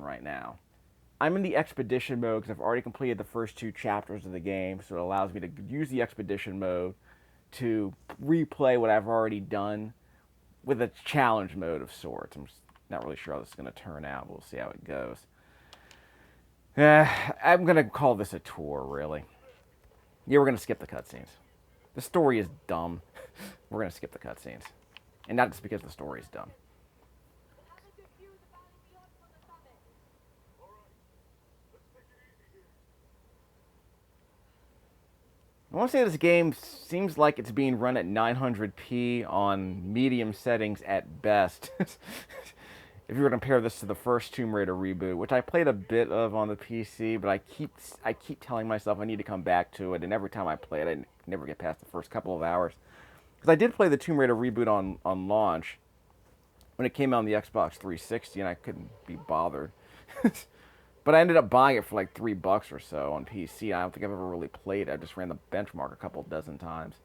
expedition right now. I'm in the expedition mode because I've already completed the first 2 chapters of the game, so it allows me to use the expedition mode to replay what I've already done with a challenge mode of sorts. I'm just not really sure how this is going to turn out, but we'll see how it goes. I'm going to call this a tour, really. Yeah, we're going to skip the cutscenes. The story is dumb. We're going to skip the cutscenes. And not just because the story is dumb. I want to say this game seems like it's being run at 900p on medium settings at best. If you were to compare this to the first Tomb Raider reboot, which I played a bit of on the PC, but I keep telling myself I need to come back to it, and every time I play it, I never get past the first couple of hours. Because I did play the Tomb Raider reboot on launch when it came out on the Xbox 360, and I couldn't be bothered. But I ended up buying it for like $3 or so on PC. I don't think I've ever really played it. I just ran the benchmark a couple dozen times.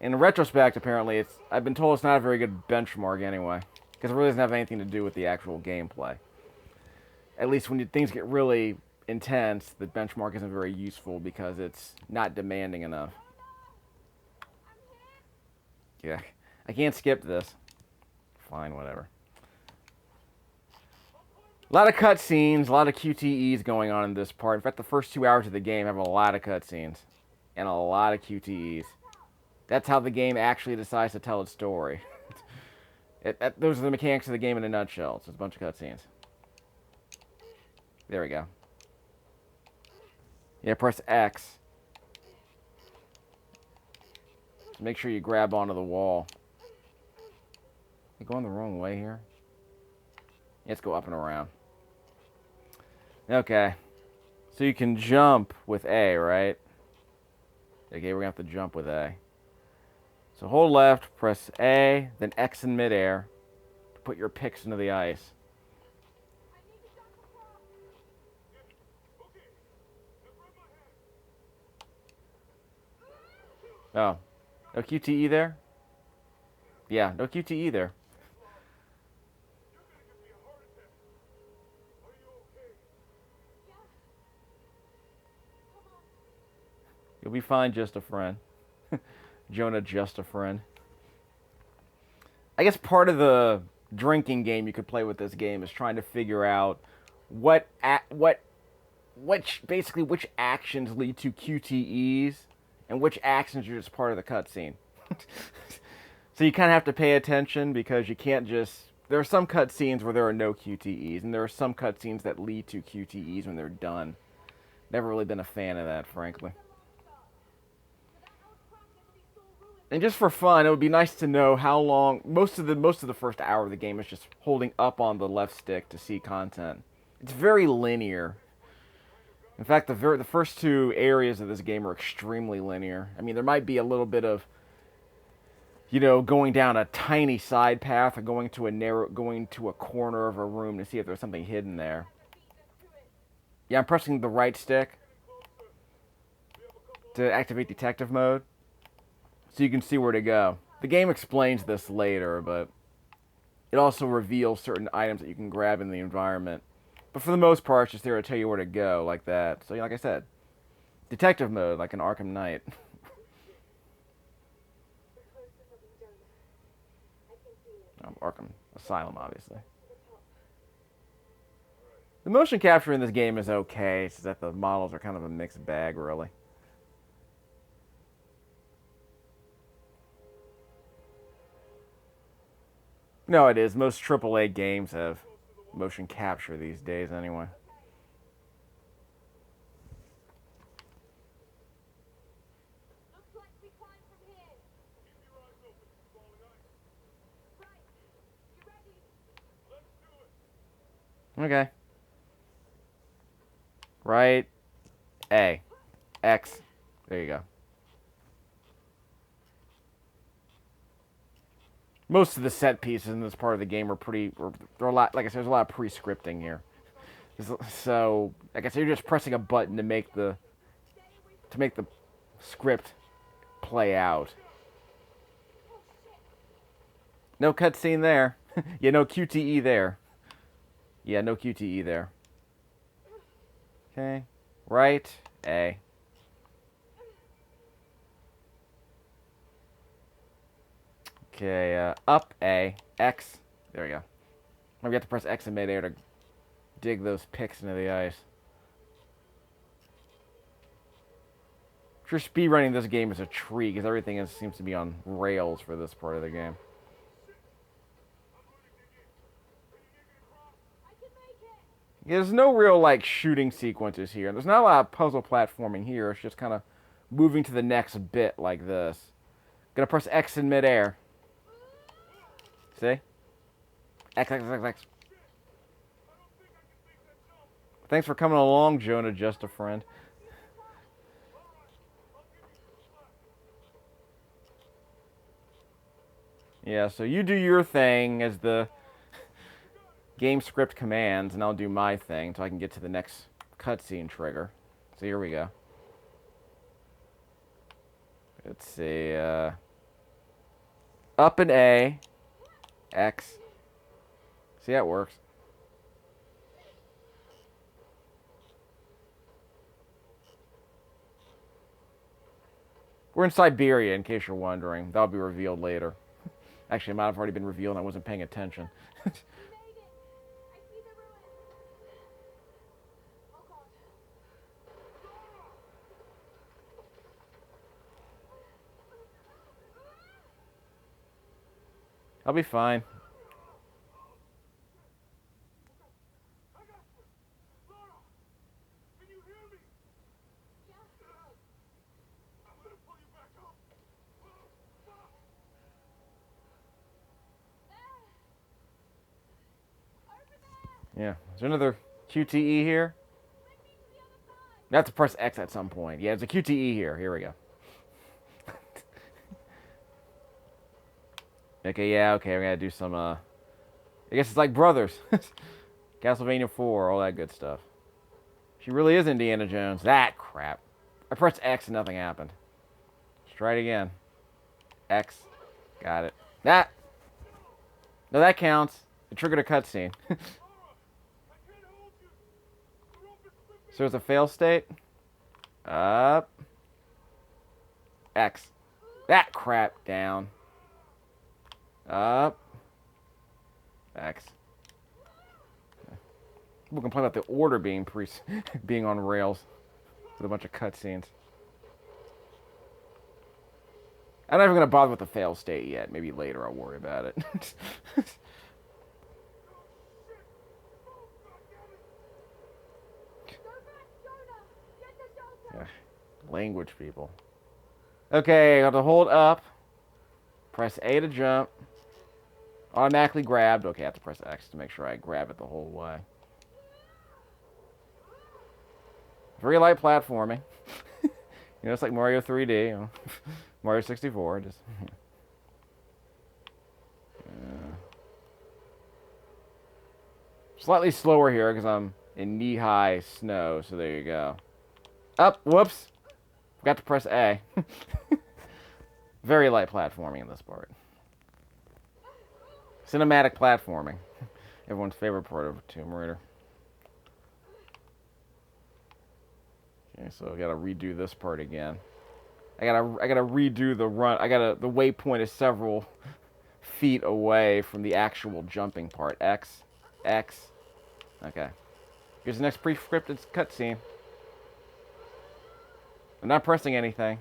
In retrospect, apparently, I've been told it's not a very good benchmark anyway, because it really doesn't have anything to do with the actual gameplay. At least when things get really intense, the benchmark isn't very useful because it's not demanding enough. Yeah, I can't skip this. Fine, whatever. A lot of cutscenes, a lot of QTEs going on in this part. In fact, the first 2 hours of the game have a lot of cutscenes and a lot of QTEs. That's how the game actually decides to tell its story. Those are the mechanics of the game in a nutshell. It's a bunch of cutscenes. There we go. Yeah, press X. Make sure you grab onto the wall. You going the wrong way here? Let's go up and around. Okay. So you can jump with A, right? Okay, we're going to have to jump with A. So hold left, press A, then X in midair to put your picks into the ice. Oh. No QTE there? Yeah, no QTE there. You'll be fine, just a friend. Jonah, just a friend. I guess part of the drinking game you could play with this game is trying to figure out which actions lead to QTEs and which actions are just part of the cutscene. So you kind of have to pay attention because you can't just... There are some cutscenes where there are no QTEs, and there are some cutscenes that lead to QTEs when they're done. Never really been a fan of that, frankly. And just for fun, it would be nice to know how long... Most of the first hour of the game is just holding up on the left stick to see content. It's very linear. In fact, the first 2 areas of this game are extremely linear. I mean, there might be a little bit of, going down a tiny side path or going to a corner of a room to see if there's something hidden there. Yeah, I'm pressing the right stick to activate detective mode, so you can see where to go. The game explains this later, but it also reveals certain items that you can grab in the environment. But for the most part, it's just there to tell you where to go, like that. So, like I said, detective mode, like an Arkham Knight. Arkham Asylum, obviously. The motion capture in this game is okay. It's just that the models are kind of a mixed bag, really. No, it is. Most AAA games have motion capture these days, anyway. Okay. Right. A. X. There you go. Most of the set pieces in this part of the game are they're a lot, like I said, there's a lot of pre-scripting here. So, like I said, you're just pressing a button to make the script play out. No cutscene there. Yeah, no QTE there. Yeah, no QTE there. Okay. Right, A. Okay, up A. X. There we go. Maybe we have to press X in midair to dig those picks into the ice. Sure, speedrunning this game is a treat because everything seems to be on rails for this part of the game. Yeah, there's no real like shooting sequences here. There's not a lot of puzzle platforming here. It's just kind of moving to the next bit like this. Gonna press X in midair. See? X, X, X, X. Thanks for coming along, Jonah, just a friend. Yeah, so you do your thing as the game script commands, and I'll do my thing until I can get to the next cutscene trigger. So here we go. Let's see, up and A, X. See how it works. We're in Siberia, in case you're wondering. That'll be revealed later. Actually, it might have already been revealed and I wasn't paying attention. I'll be fine. Yeah. Is there another QTE here? I have to press X at some point. Yeah, there's a QTE here. Here we go. Okay, yeah, okay. We gotta do some, I guess it's like Brothers. Castlevania 4, all that good stuff. She really is Indiana Jones. That crap. I pressed X and nothing happened. Let's try it again. X. Got it. That. No, that counts. It triggered a cutscene. So there's a fail state. Up. X. That crap down. Up. X. People complain about the order being being on rails with a bunch of cutscenes. I'm not even gonna bother with the fail state yet. Maybe later I'll worry about it. Yeah. Language people. Okay, I have to hold up. Press A to jump. Automatically grabbed. Okay, I have to press X to make sure I grab it the whole way. Very light platforming. You know, it's like Mario 3D. You know? Mario 64. Just. Slightly slower here because I'm in knee-high snow. So there you go. Up. Whoops. Forgot to press A. Very light platforming in this part. Cinematic platforming. Everyone's favorite part of Tomb Raider. Okay, so I gotta redo this part again. I gotta redo the run. The waypoint is several feet away from the actual jumping part. X, X. Okay. Here's the next pre-scripted cutscene. I'm not pressing anything.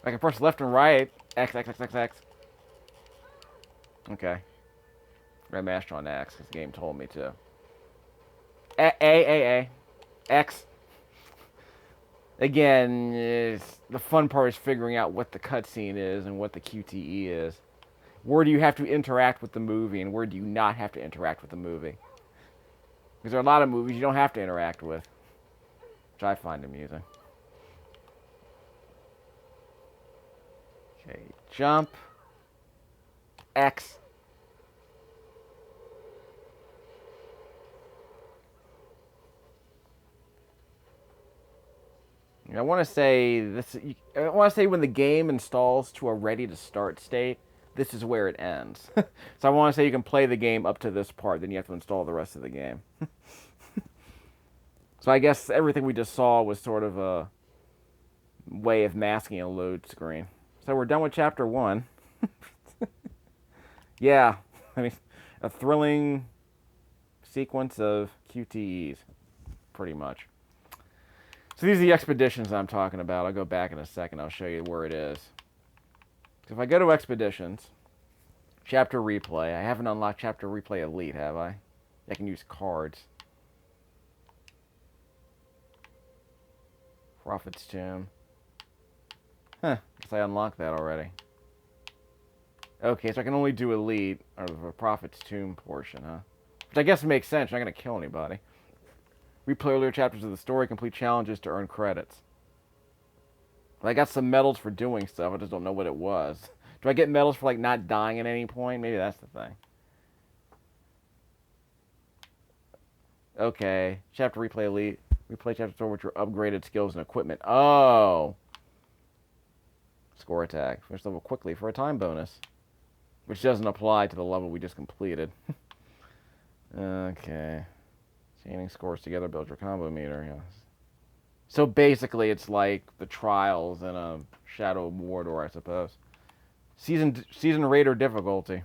I can press left and right. X, X, X, X, X. Okay. I mashed on X because the game told me to. A. X. Again, the fun part is figuring out what the cutscene is and what the QTE is. Where do you have to interact with the movie and where do you not have to interact with the movie? Because there are a lot of movies you don't have to interact with, which I find amusing. Okay, jump. X. I want to say this. I want to say when the game installs to a ready to start state, this is where it ends. So I want to say you can play the game up to this part, then you have to install the rest of the game. So I guess everything we just saw was sort of a way of masking a load screen. So we're done with chapter 1. Yeah, I mean, a thrilling sequence of QTEs, pretty much. So these are the expeditions I'm talking about. I'll go back in a second. I'll show you where it is. So if I go to expeditions, chapter replay. I haven't unlocked chapter replay elite, have I? I can use cards. Prophet's Tomb. Huh, guess I unlocked that already. Okay, so I can only do elite, or the Prophet's Tomb portion, huh? Which I guess makes sense. You're not going to kill anybody. Replay earlier chapters of the story, complete challenges to earn credits. I got some medals for doing stuff, I just don't know what it was. Do I get medals for, like, not dying at any point? Maybe that's the thing. Okay, chapter replay elite. Replay chapter store with your upgraded skills and equipment. Oh! Score attack. Finish level quickly for a time bonus. Which doesn't apply to the level we just completed. Okay. Chaining scores together builds your combo meter, yes. So basically it's like the trials in a Shadow of Mordor, I suppose. Season Raider difficulty.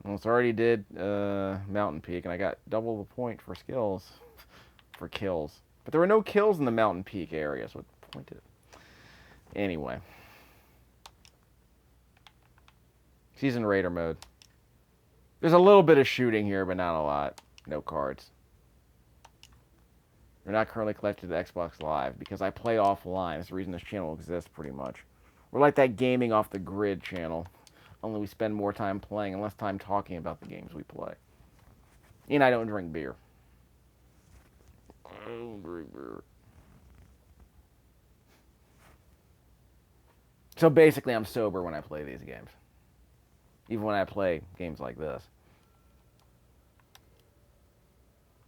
Well, it's already did Mountain Peak, and I got double the point for skills. For kills. But there were no kills in the Mountain Peak area, so what the point is it? Anyway. Season Raider mode. There's a little bit of shooting here, but not a lot. No cards. You're not currently connected to Xbox Live, because I play offline. That's the reason this channel exists, pretty much. We're like that gaming off the grid channel. Only we spend more time playing and less time talking about the games we play. And I don't drink beer. I don't drink beer. So basically, I'm sober when I play these games. Even when I play games like this.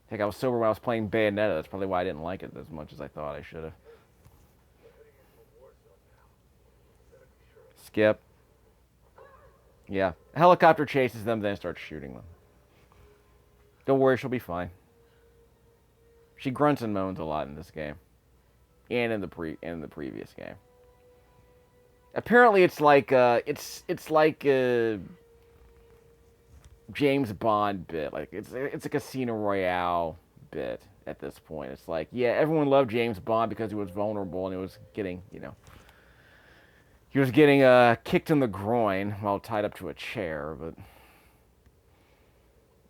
I think I was sober when I was playing Bayonetta. That's probably why I didn't like it as much as I thought I should have. Skip. Yeah. A helicopter chases them, then starts shooting them. Don't worry, she'll be fine. She grunts and moans a lot in this game. And in the previous game. Apparently it's like it's like a James Bond bit. Like it's a Casino Royale bit at this point. It's like, yeah, everyone loved James Bond because he was vulnerable and he was getting, he was getting kicked in the groin while tied up to a chair, but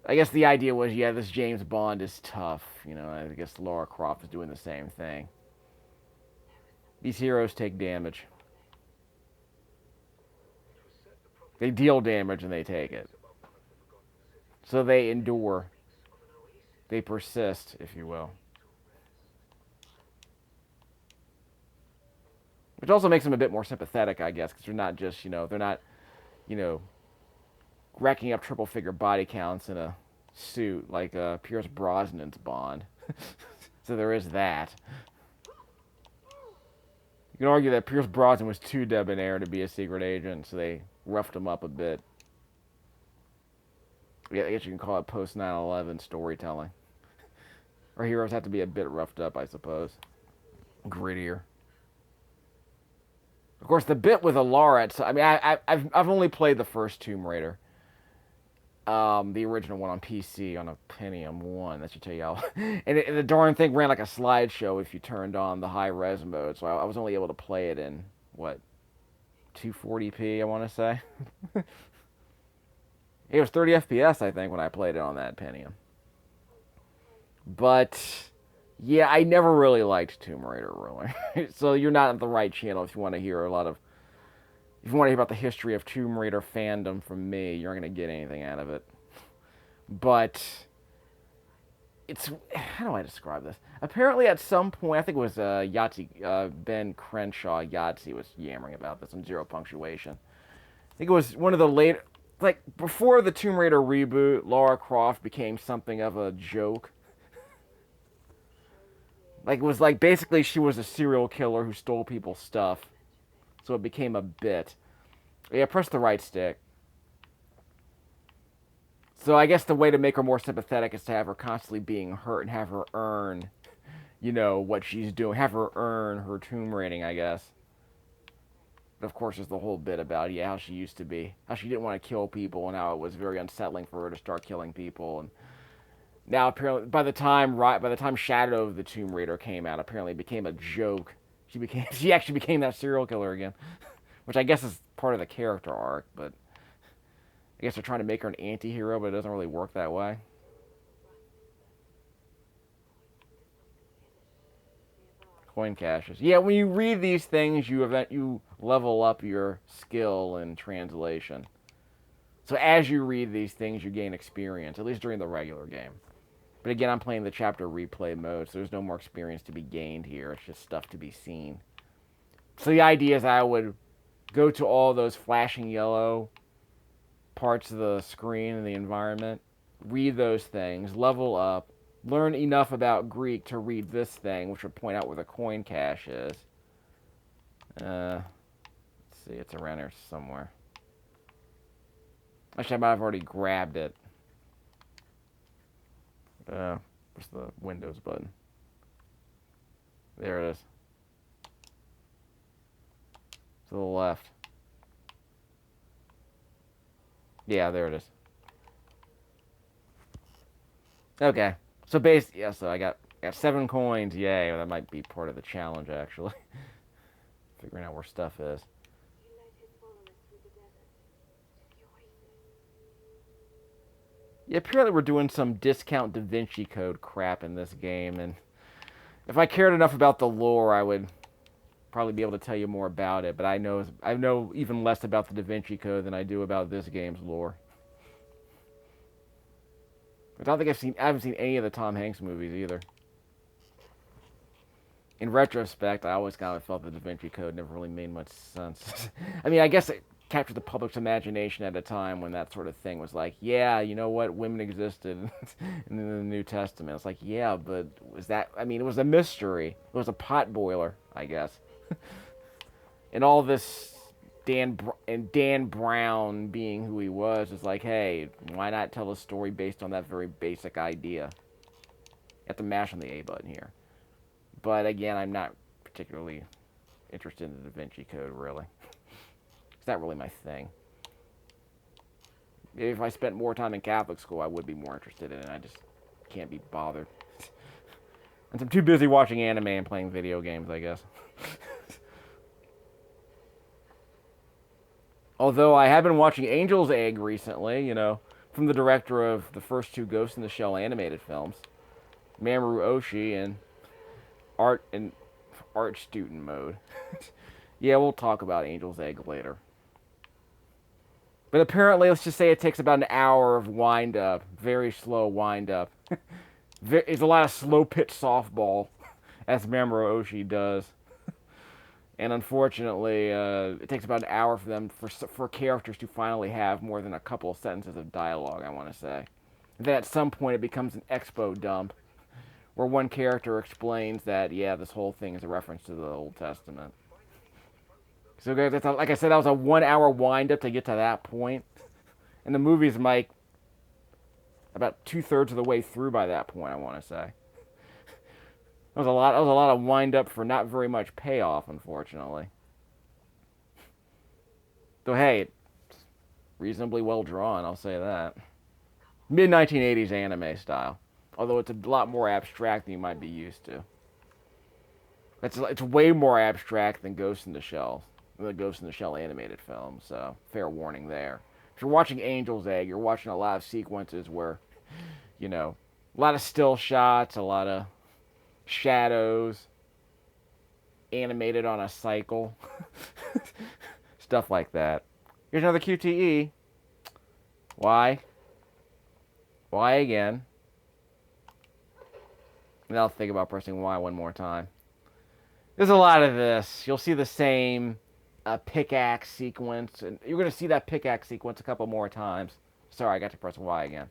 I guess the idea was, yeah, this James Bond is tough, I guess Lara Croft is doing the same thing. These heroes take damage. They deal damage and they take it. So they endure. They persist, if you will. Which also makes them a bit more sympathetic, I guess, because they're not just, they're not, racking up triple figure body counts in a suit like Pierce Brosnan's Bond. So there is that. You can argue that Pierce Brosnan was too debonair to be a secret agent, so they roughed him up a bit. Yeah, I guess you can call it post 9/11 storytelling. Our heroes have to be a bit roughed up, I suppose. Grittier. Of course, the bit with Alara, I mean, I've only played the first Tomb Raider. The original one on PC on a Pentium 1. That should tell you how. And the darn thing ran like a slideshow if you turned on the high-res mode. So I was only able to play it in, 240p, I want to say. It was 30 FPS, I think, when I played it on that Pentium. But, yeah, I never really liked Tomb Raider, really. So you're not at the right channel if you want to hear if you want to hear about the history of Tomb Raider fandom from me. You're not going to get anything out of it. But how do I describe this? Apparently at some point, I think it was Yahtzee, Ben Crenshaw Yahtzee was yammering about this on Zero Punctuation. I think it was one of the later, before the Tomb Raider reboot, Lara Croft became something of a joke. It was basically she was a serial killer who stole people's stuff. So it became a bit. Yeah, press the right stick. So I guess the way to make her more sympathetic is to have her constantly being hurt and have her earn, what she's doing. Have her earn her tomb rating, I guess. But of course, there's the whole bit about, how she used to be. How she didn't want to kill people and how it was very unsettling for her to start killing people. And now, apparently, by the time Shadow of the Tomb Raider came out, apparently it became a joke. She actually became that serial killer again. Which I guess is part of the character arc, but I guess they're trying to make her an anti-hero, but it doesn't really work that way. Coin caches. Yeah, when you read these things, you level up your skill in translation. So as you read these things, you gain experience, at least during the regular game. But again, I'm playing the chapter replay mode, so there's no more experience to be gained here. It's just stuff to be seen. So the idea is I would go to all those flashing yellow parts of the screen and the environment, read those things, level up, learn enough about Greek to read this thing, which would point out where the coin cache is. Let's see, it's around here somewhere. Actually, I might have already grabbed it. Where's the Windows button? There it is. To the left. Yeah, there it is. Okay. So so I got 7 coins. Yay. That might be part of the challenge, actually. Figuring out where stuff is. Yeah, apparently we're doing some discount Da Vinci Code crap in this game, and if I cared enough about the lore, I would probably be able to tell you more about it, but I know even less about the Da Vinci Code than I do about this game's lore. I don't think I haven't seen any of the Tom Hanks movies either. In retrospect, I always kind of felt the Da Vinci Code never really made much sense. I mean, I guess it captured the public's imagination at a time when that sort of thing was like, yeah, you know what, women existed in the New Testament. It's like, yeah, but was that, I mean, it was a mystery. It was a pot boiler, I guess. And all this Dan Brown being who he was is like, hey, why not tell a story based on that very basic idea? You have to mash on the A button here. But again, I'm not particularly interested in the Da Vinci Code, really. It's not really my thing. Maybe if I spent more time in Catholic school, I would be more interested in it. I just can't be bothered. And I'm too busy watching anime and playing video games, I guess. Although I have been watching Angel's Egg recently, from the director of the first 2 Ghost in the Shell animated films, Mamoru Oshii, and art student mode. Yeah, we'll talk about Angel's Egg later. But apparently, let's just say it takes about an hour of wind-up. Very slow wind-up. It's a lot of slow-pitch softball, as Mamoru Oshii does. And unfortunately, it takes about an hour for them, for characters to finally have more than a couple of sentences of dialogue, I want to say. And then at some point, it becomes an expo dump, where one character explains that, yeah, this whole thing is a reference to the Old Testament. So, like I said, that was a 1-hour wind-up to get to that point. And the movie's like about 2/3 of the way through by that point, I want to say. That was a lot of wind-up for not very much payoff, unfortunately. Though, hey, it's reasonably well drawn, I'll say that. Mid-1980s anime style. Although it's a lot more abstract than you might be used to. It's way more abstract than Ghost in the Shell. The Ghost in the Shell animated film, so fair warning there. If you're watching Angel's Egg, you're watching a lot of sequences where, a lot of still shots, a lot of shadows, animated on a cycle, stuff like that. Here's another QTE. Why? Why again? And I'll think about pressing Y one more time. There's a lot of this. You'll see the same pickaxe sequence, and you're going to see that pickaxe sequence a couple more times. Sorry, I got to press Y again.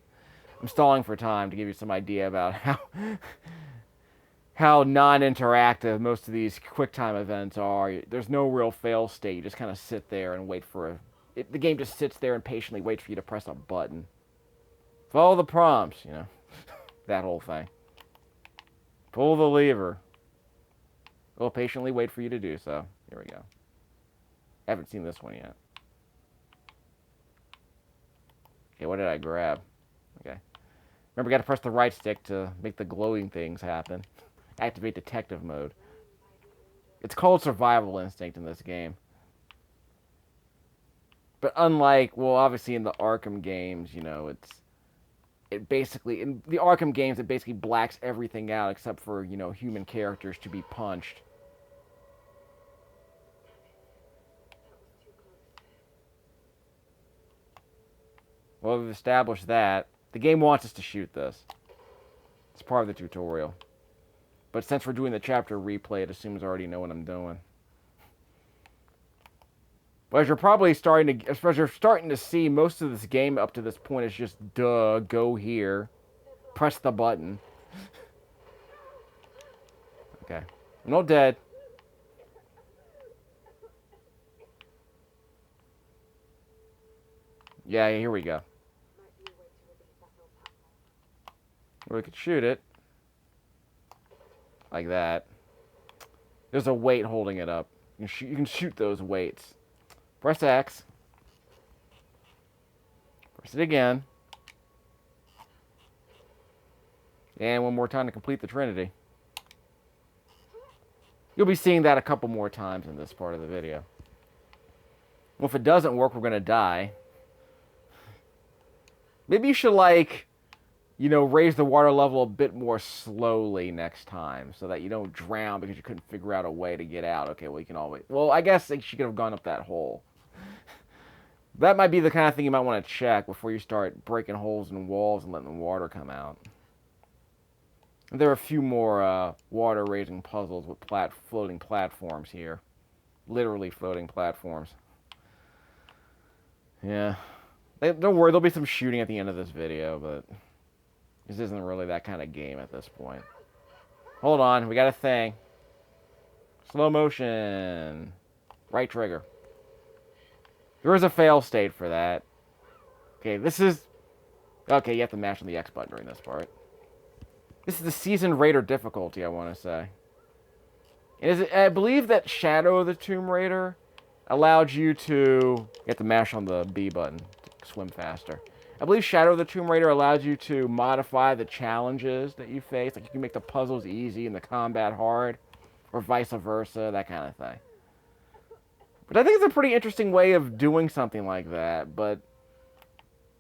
I'm stalling for time to give you some idea about how non-interactive most of these QuickTime events are. There's no real fail state. You just kind of sit there and wait for the game just sits there and patiently waits for you to press a button. Follow the prompts, you know. That whole thing. Pull the lever. It'll patiently wait for you to do so. Here we go. I haven't seen this one yet. Okay, what did I grab? Okay. Remember, you got to press the right stick to make the glowing things happen. Activate detective mode. It's called Survival Instinct in this game. But unlike, well, obviously in the Arkham games, you know, it basically, in the Arkham games, it basically blacks everything out except for, you know, human characters to be punched. Well, we've established that. The game wants us to shoot this. It's part of the tutorial. But since we're doing the chapter replay, it assumes I already know what I'm doing. But as you're probably starting to see, most of this game up to this point is just, go here. Press the button. Okay. I'm not dead. Yeah, here we go. Or we could shoot it. Like that. There's a weight holding it up. You can shoot those weights. Press X. Press it again. And one more time to complete the Trinity. You'll be seeing that a couple more times in this part of the video. Well, if it doesn't work, we're going to die. Maybe you should, like, you know, raise the water level a bit more slowly next time so that you don't drown because you couldn't figure out a way to get out. Okay, well, you can always... Well, I guess like, she could have gone up that hole. That might be the kind of thing you might want to check before you start breaking holes in walls and letting the water come out. There are a few more water-raising puzzles with floating platforms here. Literally floating platforms. Yeah. Don't worry, there'll be some shooting at the end of this video, but this isn't really that kind of game at this point. Hold on, we got a thing. Slow motion. Right trigger. There is a fail state for that. Okay, this is... Okay, you have to mash on the X button during this part. This is the Seasoned Raider difficulty, I want to say. And I believe that Shadow of the Tomb Raider allowed you to... You have to mash on the B button to swim faster. I believe Shadow of the Tomb Raider allows you to modify the challenges that you face. Like, you can make the puzzles easy and the combat hard. Or vice versa, that kind of thing. But I think it's a pretty interesting way of doing something like that, but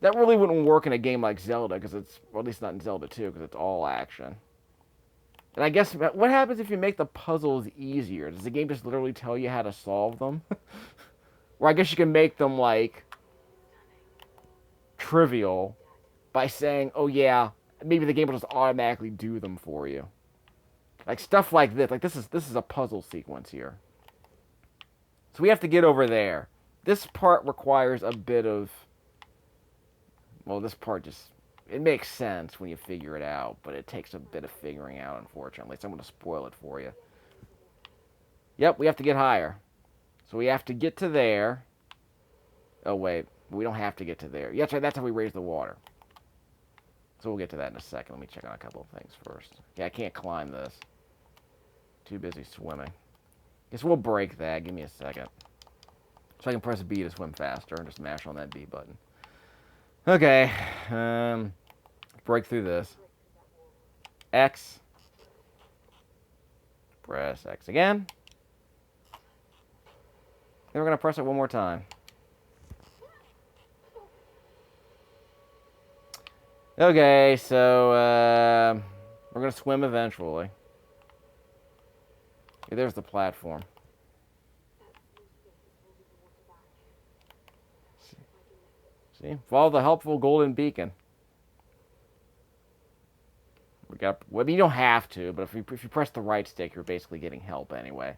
that really wouldn't work in a game like Zelda, because it's, or at least not in Zelda 2, because it's all action. And I guess, what happens if you make the puzzles easier? Does the game just literally tell you how to solve them? Or I guess you can make them, like, trivial by saying, oh yeah, maybe the game will just automatically do them for you. Like, stuff like this. Like, this is a puzzle sequence here. So we have to get over there. This part requires a bit of... Well, this part just... It makes sense when you figure it out, but it takes a bit of figuring out, unfortunately. So I'm going to spoil it for you. Yep, we have to get higher. So we have to get to there. Oh, wait. We don't have to get to there. Yeah, that's how we raise the water. So we'll get to that in a second. Let me check on a couple of things first. Yeah, I can't climb this. Too busy swimming. Guess we'll break that. Give me a second. So I can press B to swim faster and just mash on that B button. Okay. Break through this. X. Press X again. Then we're going to press it one more time. Okay, so we're going to swim eventually. Okay, there's the platform. See? Follow the helpful golden beacon. Well, you don't have to, but if you press the right stick, you're basically getting help anyway.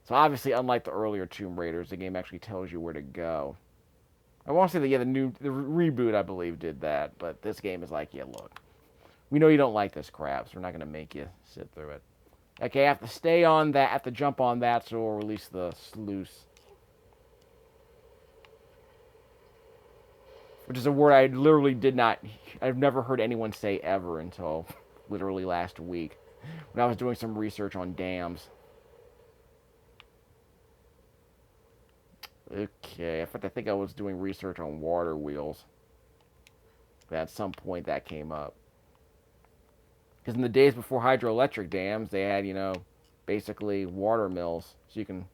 So obviously, unlike the earlier Tomb Raiders, the game actually tells you where to go. I want to say that, yeah, the Reboot, I believe, did that, but this game is like, yeah, look. We know you don't like this crap, so we're not going to make you sit through it. Okay, I have to stay on that, I have to jump on that, so we'll release the sluice. which is a word I literally did not, I've never heard anyone say ever until literally last week when I was doing some research on dams. Okay, in fact, I think I was doing research on water wheels. At some point that came up. Because in the days before hydroelectric dams, they had, you know, basically water mills. So you can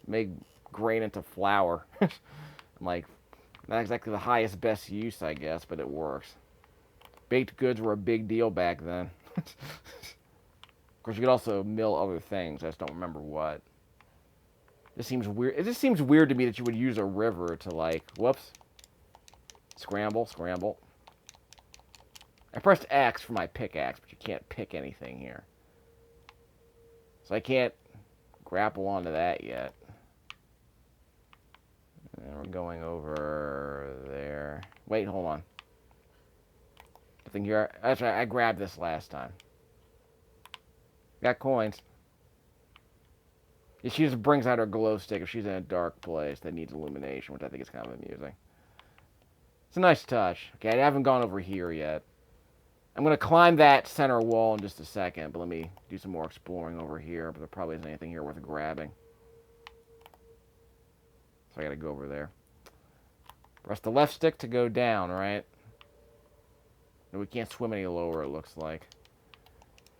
make grain into flour. I'm like, not exactly the highest, best use, I guess, but it works. Baked goods were a big deal back then. Of course, you could also mill other things. I just don't remember what. This seems weird. It just seems weird to me that you would use a river to, like, whoops. Scramble, scramble. I pressed X for my pickaxe, but you can't pick anything here. So I can't grapple onto that yet. And we're going over there. Wait, hold on. Nothing here. That's right, I grabbed this last time. Got coins. Yeah, she just brings out her glow stick if she's in a dark place that needs illumination, which I think is kind of amusing. It's a nice touch. Okay, I haven't gone over here yet. I'm going to climb that center wall in just a second, but let me do some more exploring over here. But there probably isn't anything here worth grabbing. So I got to go over there. Press the left stick to go down, right? No, we can't swim any lower, it looks like.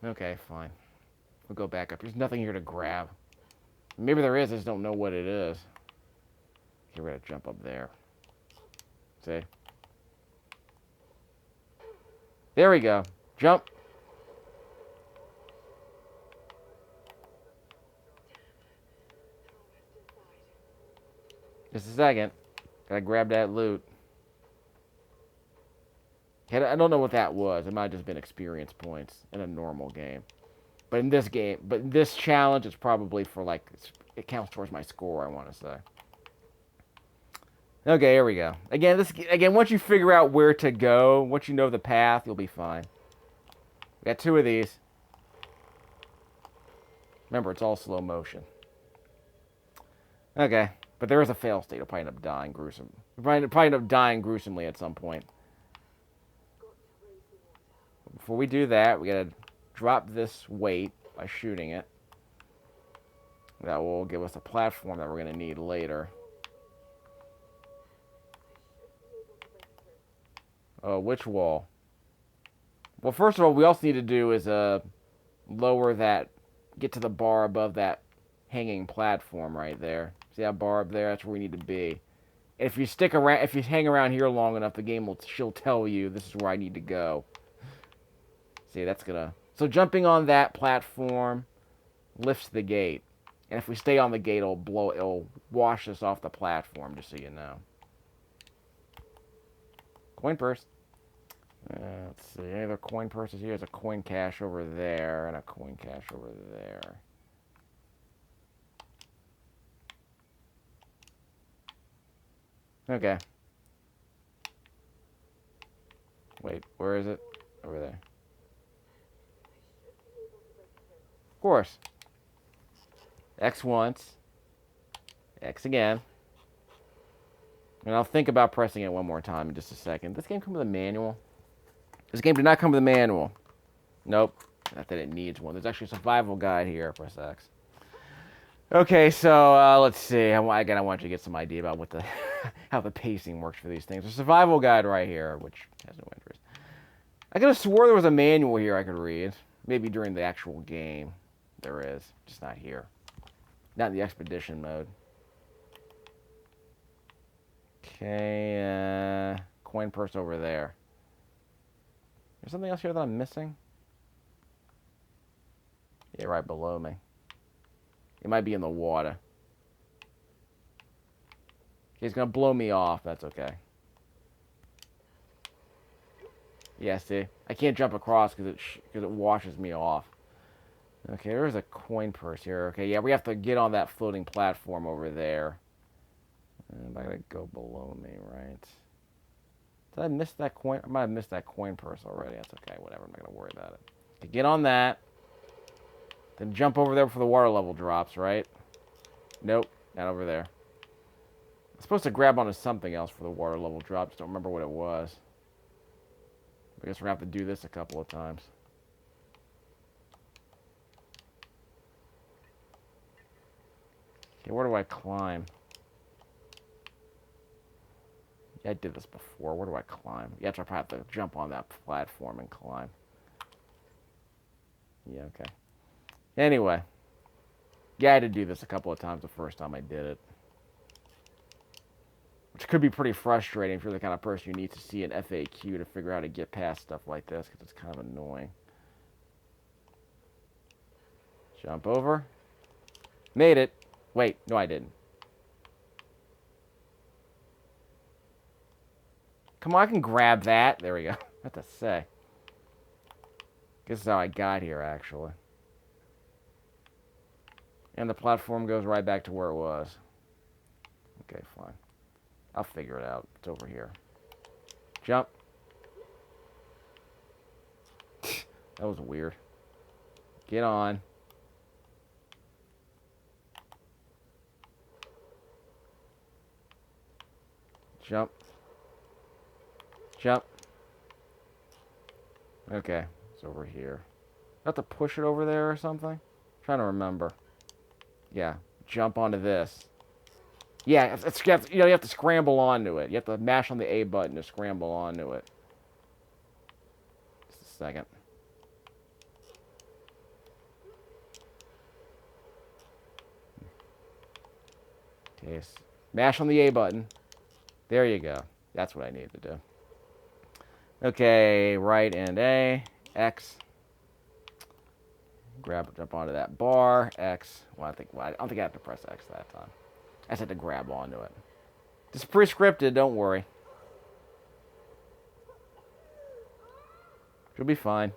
Okay, fine. We'll go back up. There's nothing here to grab. Maybe there is, I just don't know what it is. Okay, we're going to jump up there. See? There we go. Jump. Just a second. Gotta grab that loot. I don't know what that was. It might have just been experience points in a normal game. But in this game, but in this challenge, it's probably for, like, it counts towards my score, I want to say. Okay, here we go. Again, once you figure out where to go, once you know the path, you'll be fine. We got 2 of these. Remember, it's all slow motion. Okay, but there is a fail state. I'll probably end up dying gruesome. Probably end up dying gruesomely at some point. Before we do that, we gotta drop this weight by shooting it. That will give us a platform that we're gonna need later. Oh, which wall? Well, first of all, we also need to do is lower that, get to the bar above that hanging platform right there. See that bar up there? That's where we need to be. And if you stick around, if you hang around here long enough, the game she'll tell you this is where I need to go. See, that's gonna. So jumping on that platform lifts the gate, and if we stay on the gate, it'll wash us off the platform. Just so you know. Coin purse. Let's see. Any other coin purses here? There's a coin cache over there and a coin cache over there. Okay. Wait, where is it? Over there. Of course. X once. X again. And I'll think about pressing it one more time in just a second. This game come with a manual? This game did not come with a manual. Nope. Not that it needs one. There's actually a survival guide here. Press X. Okay, so let's see. Again, I want you to get some idea about what the how the pacing works for these things. There's a survival guide right here, which has no interest. I could have swore there was a manual here I could read. Maybe during the actual game. There is. Just not here. Not in the expedition mode. Okay, coin purse over there. There's something else here that I'm missing? Yeah, right below me. It might be in the water. He's gonna blow me off. That's okay. Yeah, see? I can't jump across because it washes me off. Okay, there's a coin purse here. Okay, yeah, we have to get on that floating platform over there. And I gotta go below me, right? Did I miss that coin? I might have missed that coin purse already. That's okay, whatever. I'm not gonna worry about it. Okay, get on that. Then jump over there before the water level drops, right? Nope, not over there. I'm supposed to grab onto something else for the water level drop. Just don't remember what it was. I guess we're going to have to do this a couple of times. Okay, where do I climb? Yeah, I did this before. Where do I climb? Yeah, I probably have to jump on that platform and climb. Yeah, okay. Anyway. Yeah, I had to do this a couple of times the first time I did it. Which could be pretty frustrating if you're the kind of person who needs to see an FAQ to figure out how to get past stuff like this, because it's kind of annoying. Jump over. Made it. Wait, no I didn't. Come on, I can grab that. There we go. What to say? This is how I got here, actually. And the platform goes right back to where it was. Okay, fine. I'll figure it out. It's over here. Jump. That was weird. Get on. Jump. Jump. Okay, it's over here. I have to push it over there or something? I'm trying to remember. Yeah, jump onto this. Yeah, you have to scramble onto it. You have to mash on the A button to scramble onto it. Just a second. Okay, mash on the A button. There you go. That's what I need to do. Okay, right and A, X. Jump onto that bar, X. Well, I don't think I have to press X that time. I just had to grab onto it. It's pre-scripted, don't worry. She'll be fine.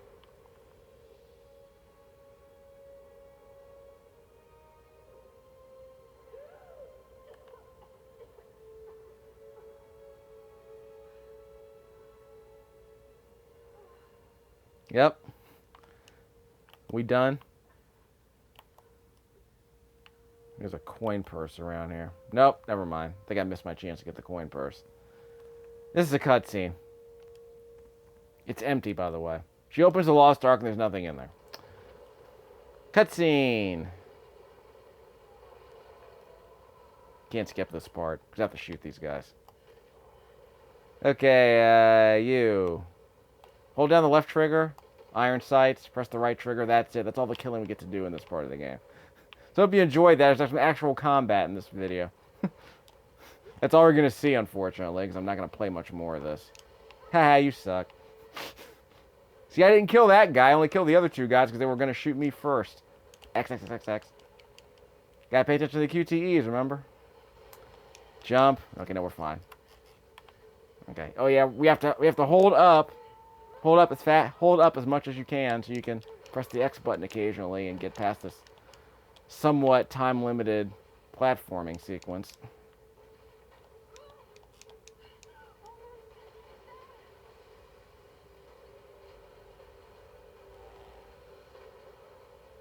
Yep. We done? There's a coin purse around here. Nope, never mind. I think I missed my chance to get the coin purse. This is a cutscene. It's empty, by the way. She opens the Lost Ark and there's nothing in there. Cutscene. Can't skip this part, because I have to shoot these guys. Okay, you. Hold down the left trigger. Iron sights. Press the right trigger. That's it. That's all the killing we get to do in this part of the game. So hope you enjoyed that. There's some actual combat in this video. That's all we're going to see, unfortunately, because I'm not going to play much more of this. Haha, you suck. See, I didn't kill that guy. I only killed the other two guys because they were going to shoot me first. X, X, X, X, X. Gotta pay attention to the QTEs, remember? Jump. Okay, no, we're fine. Okay. Oh, yeah, we have to hold up. Hold up as much as you can so you can press the X button occasionally and get past this somewhat time-limited platforming sequence.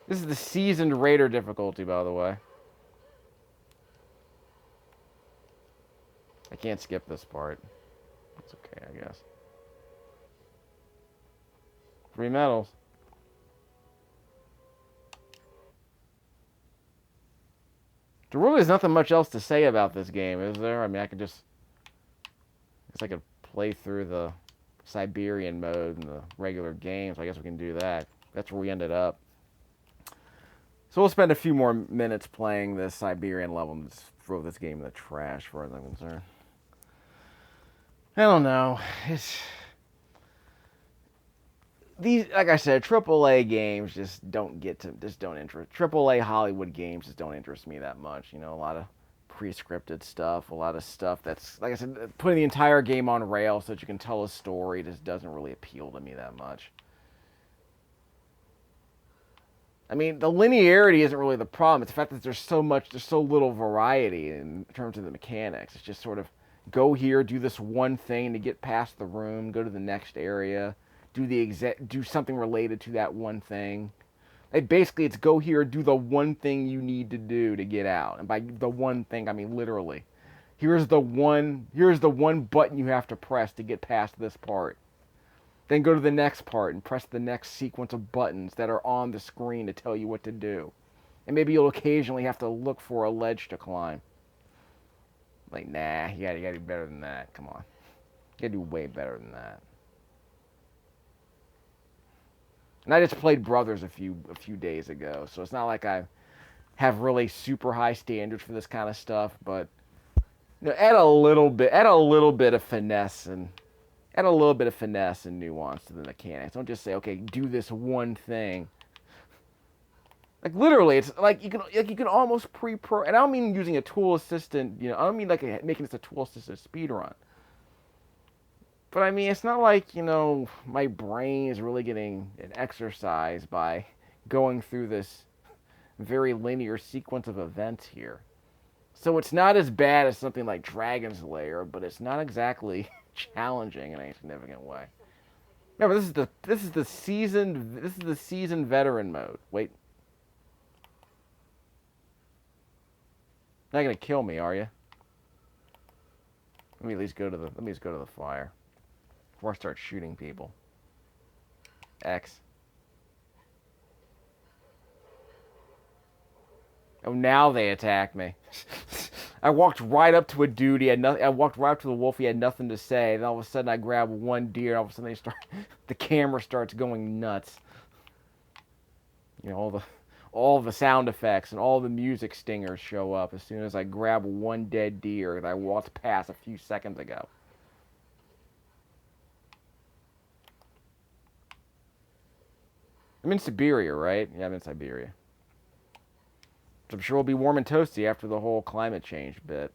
This is the Seasoned Raider difficulty, by the way. I can't skip this part. It's okay, I guess. 3 medals. There really is nothing much else to say about this game, is there? I mean, I could play through the Siberian mode and the regular games. I guess we can do that. That's where we ended up. So we'll spend a few more minutes playing this Siberian level and just throw this game in the trash, as far as I'm concerned. I don't know. These, like I said, AAA games just don't interest. AAA Hollywood games just don't interest me that much. You know, a lot of pre-scripted stuff, a lot of stuff that's, like I said, putting the entire game on rails so that you can tell a story just doesn't really appeal to me that much. I mean, the linearity isn't really the problem. It's the fact that there's so little variety in terms of the mechanics. It's just sort of go here, do this one thing to get past the room, go to the next area, do something related to that one thing. Like basically, it's go here, do the one thing you need to do to get out. And by the one thing, I mean literally. Here's the one button you have to press to get past this part. Then go to the next part and press the next sequence of buttons that are on the screen to tell you what to do. And maybe you'll occasionally have to look for a ledge to climb. Like, nah, you gotta do better than that. Come on. You gotta do way better than that. And I just played Brothers a few days ago, so it's not like I have really super high standards for this kind of stuff, but add a little bit of finesse and nuance to the mechanics. Don't just say, okay, do this one thing. Like literally, it's like you can almost pre-pro. And I don't mean using a tool assistant. I don't mean like making this a tool assisted speed run. But I mean, it's not like my brain is really getting an exercise by going through this very linear sequence of events here. So it's not as bad as something like Dragon's Lair, but it's not exactly challenging in any significant way. Remember, this is the seasoned veteran mode. Wait, not gonna kill me, are you? Let me at least go to the fire before I start shooting people. X. Oh, now they attack me. I walked right up to a dude. I walked right up to the wolf. He had nothing to say. Then all of a sudden, I grab one deer. And all of a sudden, the camera starts going nuts. All the sound effects and all the music stingers show up as soon as I grab one dead deer that I walked past a few seconds ago. I'm in Siberia, right? Yeah, I'm in Siberia. I'm sure it'll be warm and toasty after the whole climate change bit.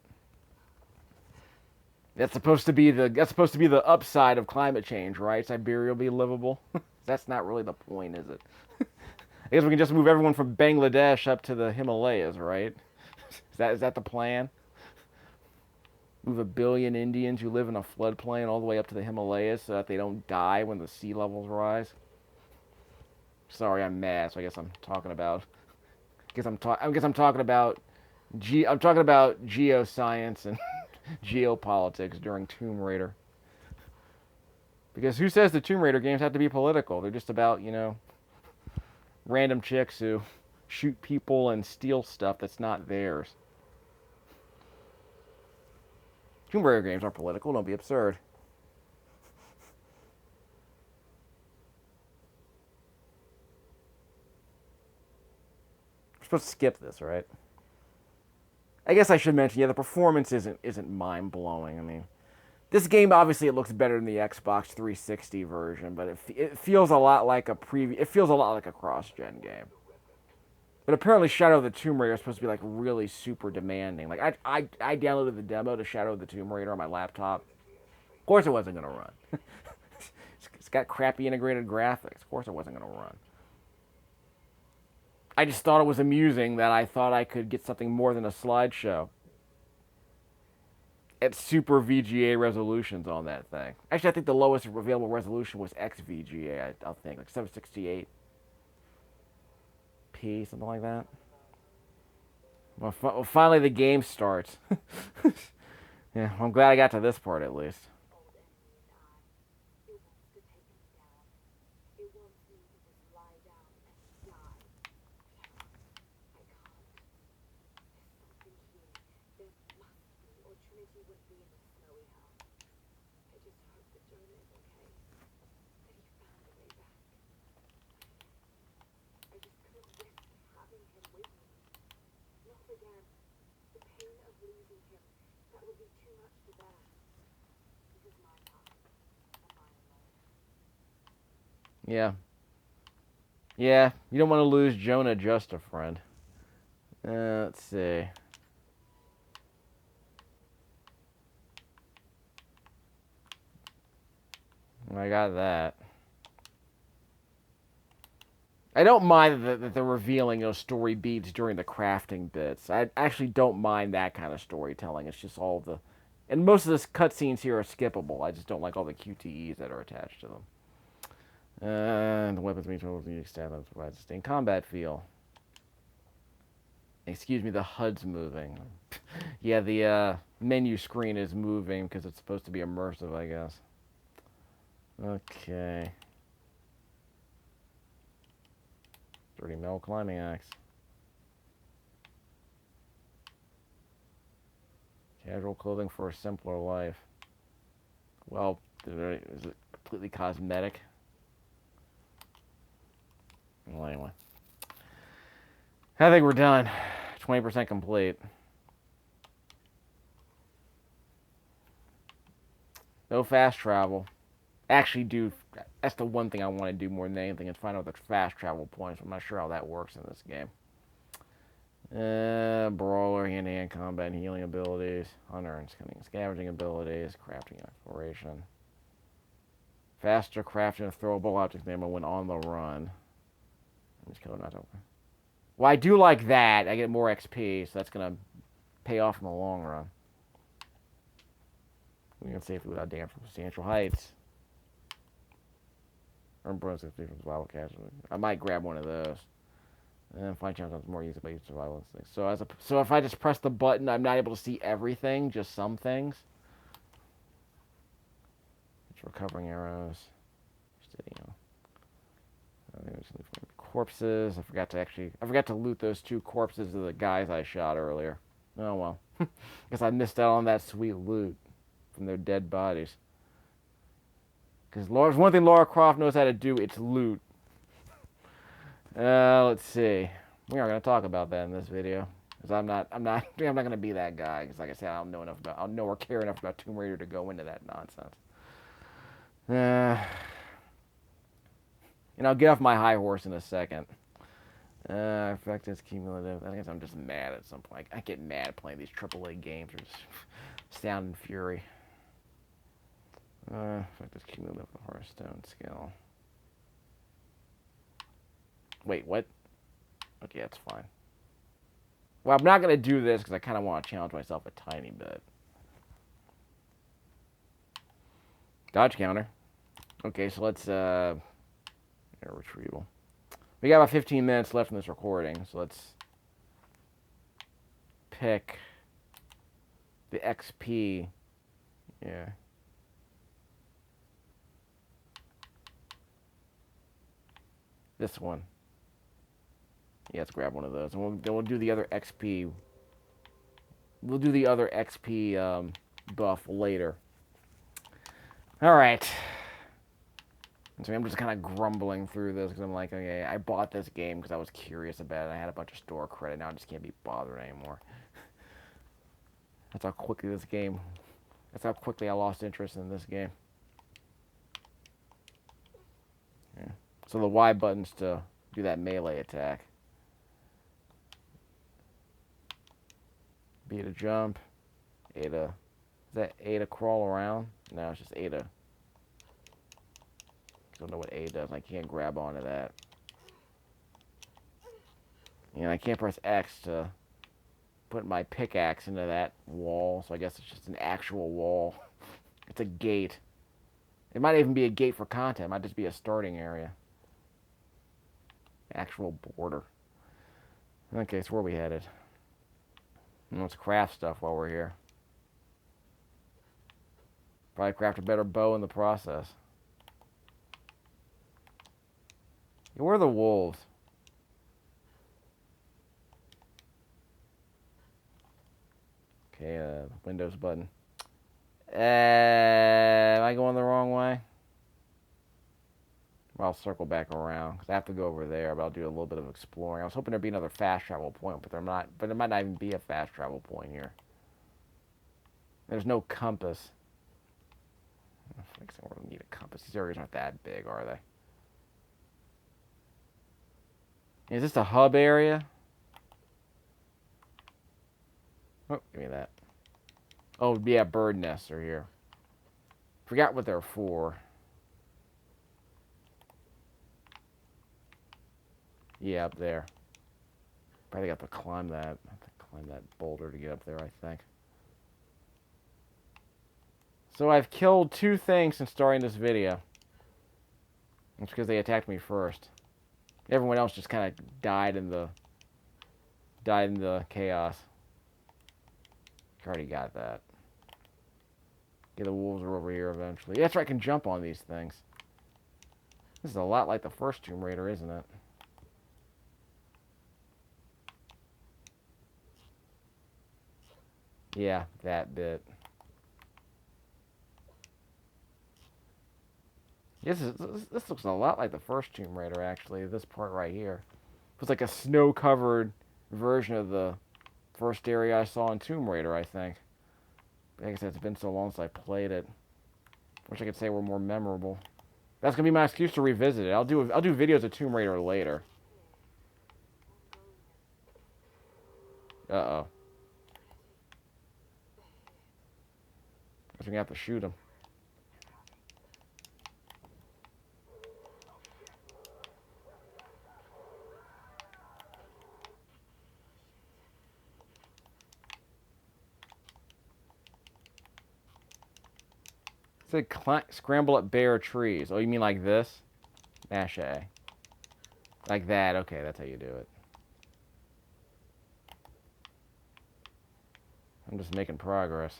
That's supposed to be the upside of climate change, right? Siberia will be livable. That's not really the point, is it? I guess we can just move everyone from Bangladesh up to the Himalayas, right? Is that the plan? Move 1 billion Indians who live in a floodplain all the way up to the Himalayas so that they don't die when the sea levels rise. Sorry, I'm mad. So I guess I'm talking about. I'm talking about geoscience and geopolitics during Tomb Raider. Because who says the Tomb Raider games have to be political? They're just about, random chicks who shoot people and steal stuff that's not theirs. Tomb Raider games aren't political. Don't be absurd. We're supposed to skip this, right? I guess I should mention, the performance isn't mind blowing. I mean, this game obviously it looks better than the Xbox 360 version, but it feels a lot like a cross-gen game. But apparently, Shadow of the Tomb Raider is supposed to be like really super demanding. Like I downloaded the demo to Shadow of the Tomb Raider on my laptop. Of course, it wasn't gonna run. It's got crappy integrated graphics. Of course, it wasn't gonna run. I just thought it was amusing that I thought I could get something more than a slideshow at super VGA resolutions on that thing. Actually, I think the lowest available resolution was XVGA, I think, like 768p, something like that. Well, finally the game starts. Yeah, well, I'm glad I got to this part at least. Yeah. Yeah, you don't want to lose Jonah, just a friend. Let's see. I got that. I don't mind that they're revealing story beats during the crafting bits. I actually don't mind that kind of storytelling. It's just all the... And most of the cutscenes here are skippable. I just don't like all the QTEs that are attached to them. And the weapons being totally extended provides sustained combat feel. Excuse me, the HUD's moving. Yeah, the menu screen is moving because it's supposed to be immersive, I guess. Okay. 30 mil climbing axe. Casual clothing for a simpler life. Well, is it completely cosmetic? Well, anyway. I think we're done. 20% complete. No fast travel. Actually, that's the one thing I want to do more than anything is find out the fast travel points. I'm not sure how that works in this game. Brawler, hand-to-hand combat, and healing abilities, unearned scavenging abilities, crafting, exploration. Faster crafting of throwable objects ammo when on the run. Just kill not open. Well, I do like that. I get more XP, so that's gonna pay off in the long run. We can safely without damage from substantial heights. Earn bonus XP from survival casualty. I might grab one of those. And find challenge more easy by survival instincts. So if I just press the button, I'm not able to see everything, just some things. It's recovering arrows. Corpses. I forgot to loot those 2 corpses of the guys I shot earlier. Oh well. Guess I missed out on that sweet loot from their dead bodies. Because one thing Lara Croft knows how to do, it's loot. Let's see. We aren't gonna talk about that in this video, because I'm not gonna be that guy. Because like I said, I don't know or care enough about Tomb Raider to go into that nonsense. And I'll get off my high horse in a second. Effect is cumulative. I guess I'm just mad at some point. I get mad playing these AAA games. They're just sound and fury. Effect is cumulative with the Hearthstone skill. Wait, what? Okay, that's fine. Well, I'm not going to do this because I kind of want to challenge myself a tiny bit. Dodge counter. Okay, so let's, retrieval. We got about 15 minutes left in this recording, so let's pick the XP. Yeah. This one. Yeah, let's grab one of those. And then we'll do the other XP. We'll do the other XP buff later. Alright. So I'm just kind of grumbling through this because I'm like, okay, I bought this game because I was curious about it. I had a bunch of store credit. Now I just can't be bothered anymore. That's how quickly I lost interest in this game. Yeah. So the Y button's to do that melee attack. B to jump. A to... Is that A to crawl around? No, it's just A to... Don't know what A does. I can't grab onto that. And I can't press X to put my pickaxe into that wall, so I guess it's just an actual wall. It's a gate. It might even be a gate for content. It might just be a starting area. Actual border. Okay, so where are we headed? Let's craft stuff while we're here. Probably craft a better bow in the process. Where are the wolves? Okay, Windows button. Am I going the wrong way? Well, I'll circle back around because I have to go over there, but I'll do a little bit of exploring. I was hoping there'd be another fast travel point, but there might not even be a fast travel point here. There's no compass. I think so. We'll need a compass. These areas aren't that big, are they? Is this a hub area? Oh, give me that. Oh, yeah, bird nests are here. Forgot what they're for. Yeah, up there. Probably got to climb that. I have to climb that boulder to get up there, I think. So I've killed 2 things since starting this video. It's because they attacked me first. Everyone else just kind of died in the Died in the chaos. Already got that. Yeah, the wolves are over here eventually. Yeah, that's right, I can jump on these things. This is a lot like the first Tomb Raider, isn't it? Yeah, that bit. This looks a lot like the first Tomb Raider, actually. This part right here. It's like a snow-covered version of the first area I saw in Tomb Raider, I think. Like I said, it's been so long since I played it. Wish I could say we're more memorable. That's gonna be my excuse to revisit it. I'll do videos of Tomb Raider later. Uh-oh. Guess we're gonna have to shoot him. It said scramble up bare trees. Oh, you mean like this? Mash A. Like that. Okay, that's how you do it. I'm just making progress.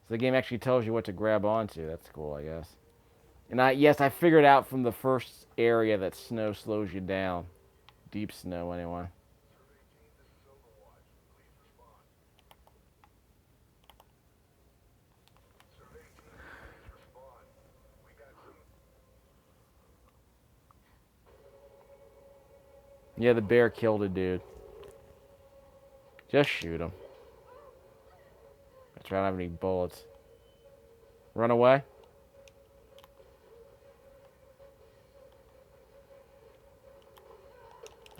So the game actually tells you what to grab onto. That's cool, I guess. And yes, I figured out from the first area that snow slows you down. Deep snow, anyway. Yeah, the bear killed a dude. Just shoot him. That's right, I don't have any bullets. Run away?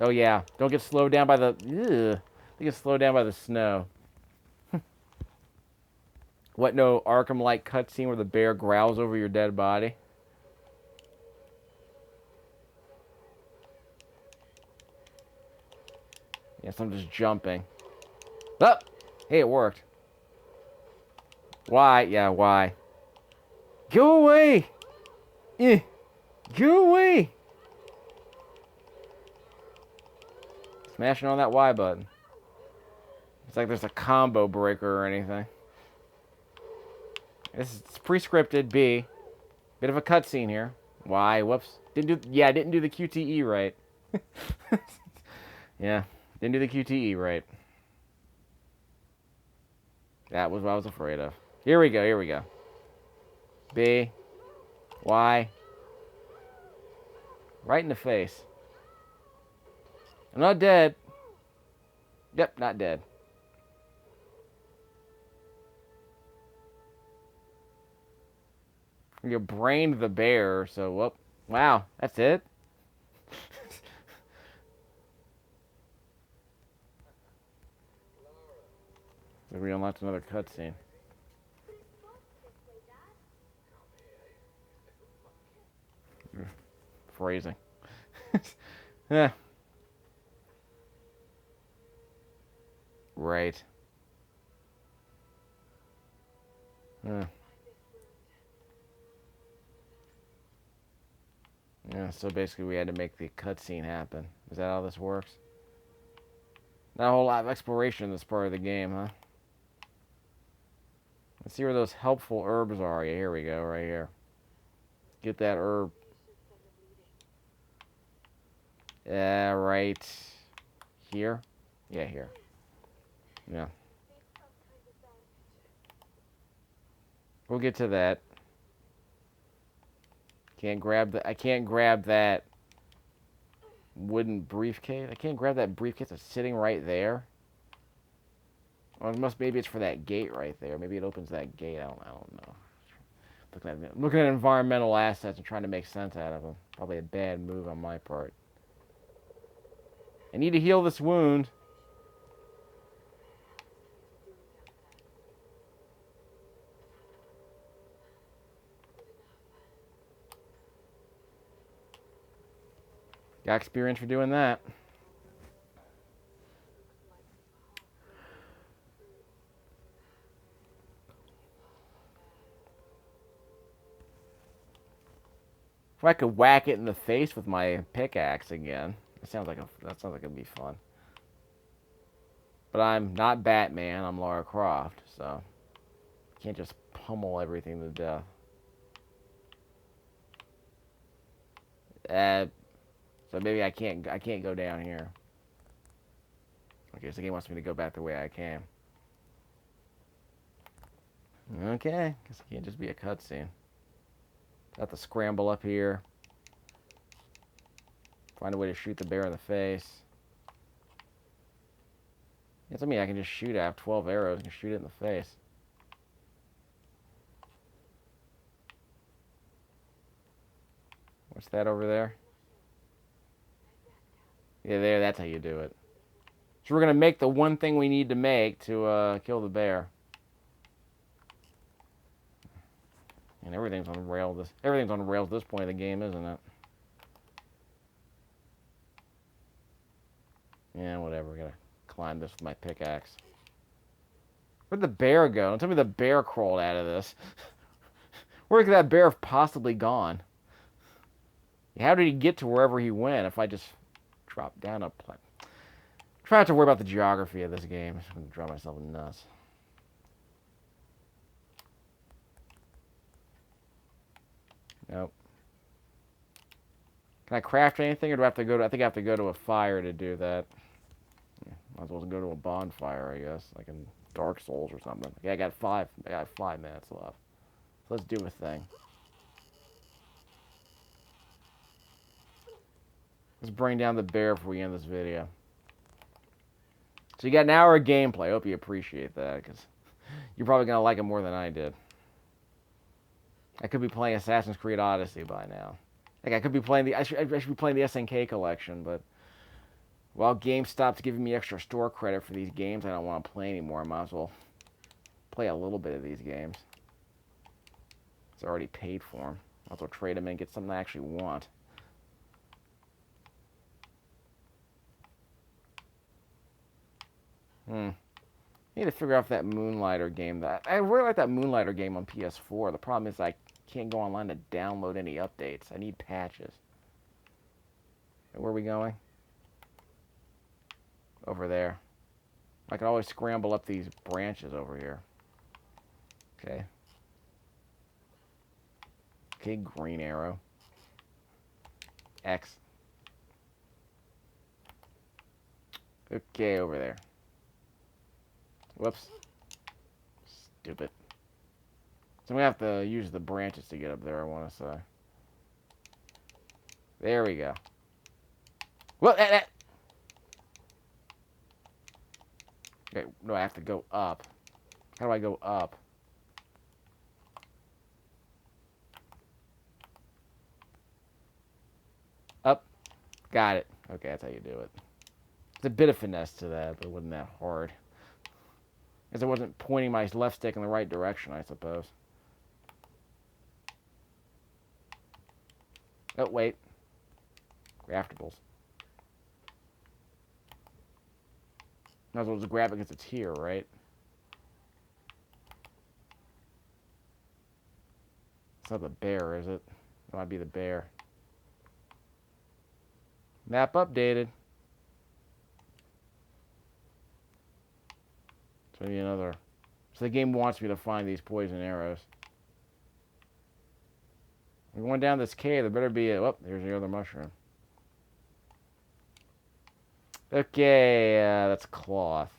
Oh yeah, don't get slowed down by the... Ugh. Don't get slowed down by the snow. What, no Arkham-like cutscene where the bear growls over your dead body? Yes, I'm just jumping. Oh! Hey, it worked. Why? Yeah, why? Go away! Eh! Go away! Smashing on that Y button. It's like there's a combo breaker or anything. This is pre-scripted. B. Bit of a cutscene here. Y. Whoops. Didn't do the QTE right. Yeah. Didn't do the QTE right. That was what I was afraid of. Here we go. Here we go. B. Y. Right in the face. I'm not dead. Yep, not dead. You brained the bear, so whoop. Wow, that's it? So we unlocked another cutscene. Phrasing. Yeah. Right. Yeah. Yeah, so basically we had to make the cutscene happen. Is that how this works? Not a whole lot of exploration in this part of the game, huh? Let's see where those helpful herbs are. Yeah, here we go, right here. Get that herb. Yeah, right here? Yeah, here. Yeah. We'll get to that. I can't grab that wooden briefcase. I can't grab that briefcase that's sitting right there. Or maybe it's for that gate right there. Maybe it opens that gate. I don't know. Looking at environmental assets and trying to make sense out of them. Probably a bad move on my part. I need to heal this wound. Got experience for doing that. If I could whack it in the face with my pickaxe again, that sounds like it'd be fun. But I'm not Batman, I'm Lara Croft, so can't just pummel everything to death. So maybe I can't go down here. Okay, so the game wants me to go back the way I came. Okay, guess it can't just be a cutscene. Got to scramble up here. Find a way to shoot the bear in the face. It's I mean I can just shoot it. I have 12 arrows and shoot it in the face. What's that over there? Yeah, there, that's how you do it. So we're going to make the one thing we need to make to kill the bear. And everything's on rails. Everything's on rails at this point of the game, isn't it? Yeah, whatever. Gotta climb this with my pickaxe. Where'd the bear go? Don't tell me the bear crawled out of this. Where could that bear have possibly gone? How did he get to wherever he went if I just dropped down a plane? Try not to worry about the geography of this game. I'm going to drive myself nuts. Nope. Can I craft anything, or do I have to go to... I think I have to go to a fire to do that. Yeah, might as well go to a bonfire, I guess. Like in Dark Souls or something. Yeah, I got 5 minutes left. So let's do a thing. Let's bring down the bear before we end this video. So you got an hour of gameplay. I hope you appreciate that, because you're probably going to like it more than I did. I could be playing Assassin's Creed Odyssey by now. Like I could be playing the... I should be playing the SNK collection, but... While GameStop's giving me extra store credit for these games I don't want to play anymore, I might as well play a little bit of these games. It's already paid for them. Might as well trade them in and get something I actually want. I need to figure out that Moonlighter game. I really like that Moonlighter game on PS4. The problem is I can't go online to download any updates. I need patches. Where are we going? Over there. I can always scramble up these branches over here. Okay. Okay, green arrow. X. Okay, over there. Whoops. Stupid. So I'm going to have to use the branches to get up there, I want to say. There we go. Well, okay, no, I have to go up. How do I go up? Up. Got it. Okay, that's how you do it. There's a bit of finesse to that, but it wasn't that hard. Because I wasn't pointing my left stick in the right direction, I suppose. Oh, wait. Craftables. Might as well just grab it because it's here, right? It's not the bear, is it? It might be the bear. Map updated. So maybe another. So the game wants me to find these poison arrows. We're going down this cave. There better be a... Oh, there's the other mushroom. Okay, that's cloth.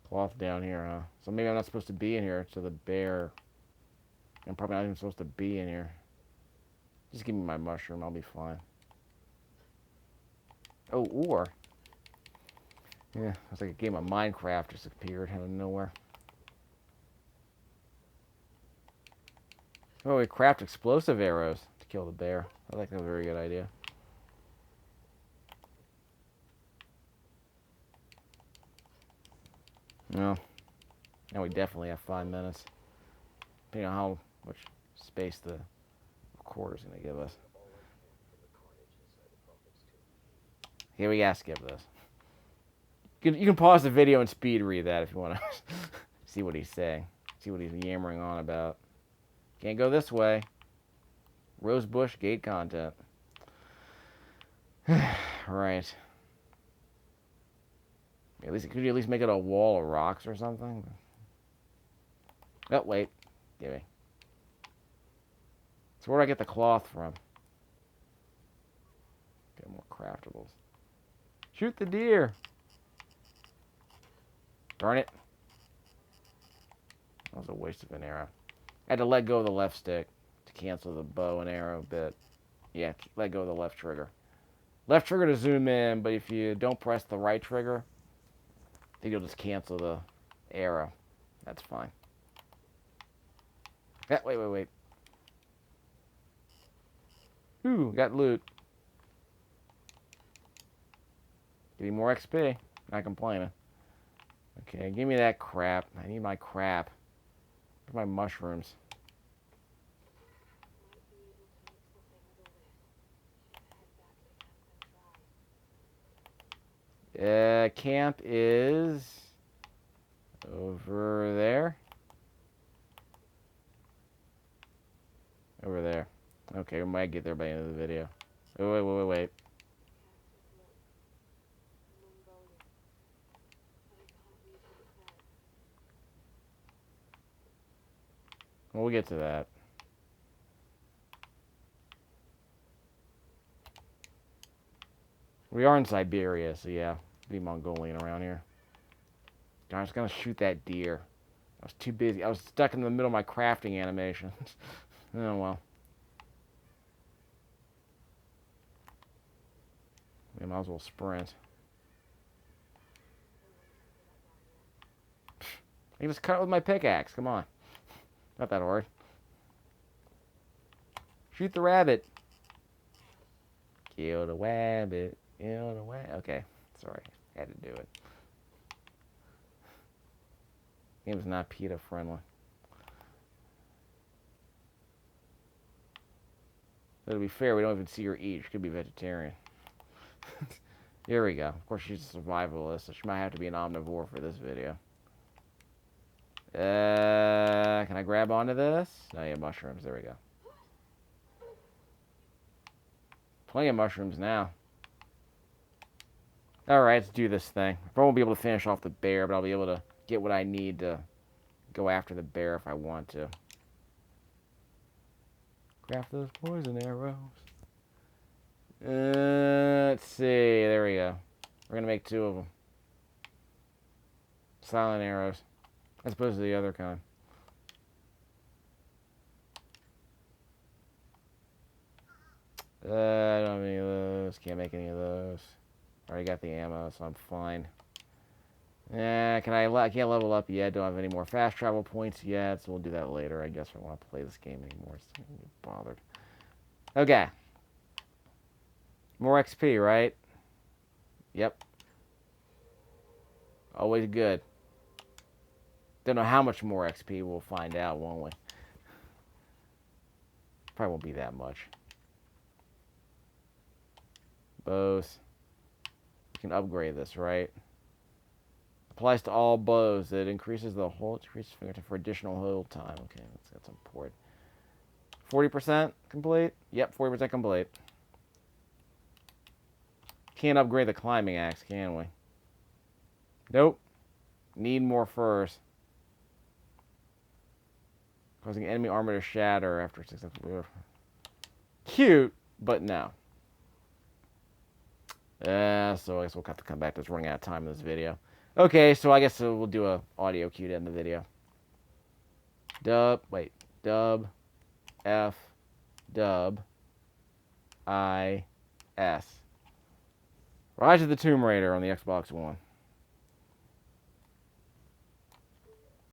Cloth down here, huh? So maybe I'm not supposed to be in here. So the bear... I'm probably not even supposed to be in here. Just give me my mushroom. I'll be fine. Oh, ore. Yeah, it's like a game of Minecraft just appeared out of nowhere. Oh, we craft explosive arrows to kill the bear. I think that's a very good idea. No. Now we definitely have 5 minutes. Depending on how much space the recorder's going to give us. Here we gotta skip this. You can pause the video and speed read that if you want to see what he's saying. See what he's yammering on about. Can't go this way. Rosebush gate content. Right. At least could you at least make it a wall of rocks or something? Oh wait, give me. So where do I get the cloth from? Get more craftables. Shoot the deer. Darn it. That was a waste of an arrow. I had to let go of the left stick to cancel the bow and arrow bit. Yeah, let go of the left trigger. Left trigger to zoom in, but if you don't press the right trigger, then you'll just cancel the arrow. That's fine. Yeah, wait. Ooh, got loot. Give me more XP. Not complaining. Okay, give me that crap. I need my crap. Where's my mushrooms? Camp is over there. Over there. Okay, we might get there by the end of the video. Oh, wait. Well, we'll get to that. We are in Siberia, so yeah, be Mongolian around here. I was gonna shoot that deer. I was too busy. I was stuck in the middle of my crafting animation. Oh well. We might as well sprint. I can just cut it with my pickaxe. Come on. Not that hard. Shoot the rabbit. Kill the rabbit. Kill the rabbit. Okay. Sorry. Had to do it. Game's not PETA friendly. So to be fair, we don't even see her eat. She could be vegetarian. Here we go. Of course, she's a survivalist, so she might have to be an omnivore for this video. Can I grab onto this? No, yeah, mushrooms. There we go. Plenty of mushrooms now. Alright, let's do this thing. I won't be able to finish off the bear, but I'll be able to get what I need to go after the bear if I want to. Craft those poison arrows. Let's see. There we go. We're going to make 2 of them. Silent arrows. As opposed to the other kind. I don't have any of those. Can't make any of those. Already got the ammo, so I'm fine. I can't level up yet. Don't have any more fast travel points yet, so we'll do that later. I guess I don't want to play this game anymore. So I'm bothered. Okay. More XP, right? Yep. Always good. Don't know how much more XP. We'll find out, won't we? Probably won't be that much. Bows. We can upgrade this, right? Applies to all bows. It increases the hold. Increases fingertip for additional hold time. Okay, that's some port. 40% complete? Yep, 40% complete. Can't upgrade the climbing axe, can we? Nope. Need more furs. Causing enemy armor to shatter after successful. Cute, but no. So I guess we'll have to come back to this. Running out of time in this video. Okay, so I guess we'll do a audio cue to end the video. Dub F dub I S. Rise of the Tomb Raider on the Xbox One.